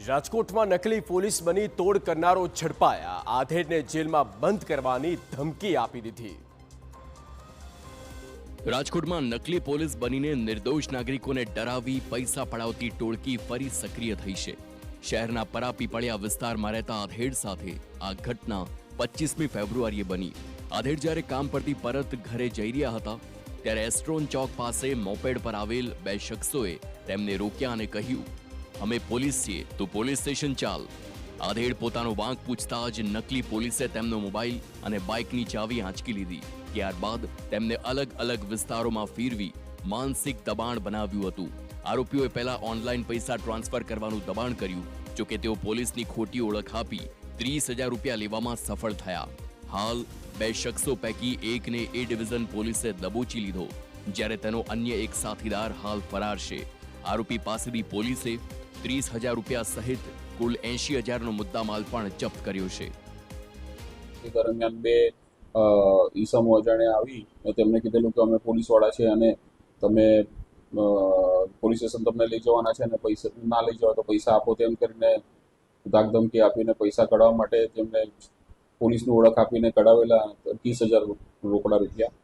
રાજકોટમાં નકલી પોલીસ બની તોડ કરનારો ઝડપાયા। આધેડને જેલમાં બંધ કરવાની ધમકી આપી દીધી। રાજકોટમાં નકલી પોલીસ બનીને નિર્દોષ નાગરિકોને ડરાવી પૈસા પડાવતી ટોળકી ફરી સક્રિય થઈ છે। શહેરના પરાપીપળિયા વિસ્તારમાં રહેતા આધેડ સાથે આ ઘટના 25મી ફેબ્રુઆરીએ બની। આધેડ જ્યારે કામ પરથી પરત ઘરે જઈ રહ્યા હતા ત્યારે એસ્ટ્રોન ચોક પાસે મોપેડ પર આવેલ બે શખ્સોએ તેમને રોક્યા અને કહ્યું, અમે પોલીસ છીએ, તું પોલીસ સ્ટેશન ચાલ। આધેડ પોતાનો વાંક પૂછતા જ નકલી પોલીસે તેમનો મોબાઈલ અને બાઇકની ચાવી આંચકી લીધી। ત્યારબાદ તેમને અલગ અલગ વિસ્તારોમાં ફેરવી માનસિક દબાણ બનાવ્યું હતું। આરોપીઓએ પહેલા ઓનલાઈન પૈસા ટ્રાન્સફર કરવાનું દબાણ કર્યું, જોકે તેઓ પોલીસની ખોટી ઓળખ આપી 30,000 રૂપિયા લેવામાં સફળ થયા। હાલ બે શખ્સો પૈકી એકને એ ડિવિઝન પોલીસે દબોચી લીધો, જ્યારે તેનો અન્ય એક સાથીદાર હાલ ફરાર છે। આરોપી પાસેથી પોલીસે 30,000 રૂપિયા સહિત કુલ 80,000નો મુદ્દામાલ પણ જપ્ત કર્યો છે। દરમિયાન બે ઈસમો અજાણ્યા આવી તેમને કીધેલું કે અમે પોલીસવાળા છે અને તમે પોલીસ સ્ટેશન તમને લઈ જવાના છે અને પૈસા ના લઈ જાઓ તો પૈસા આપો, તેમ કરીને ધાકધમકી આપીને પૈસા કઢાવવા માટે તેમને પોલીસની ઓળખ આપીને કઢાવેલા 30,000 રોકડા રૂપિયા।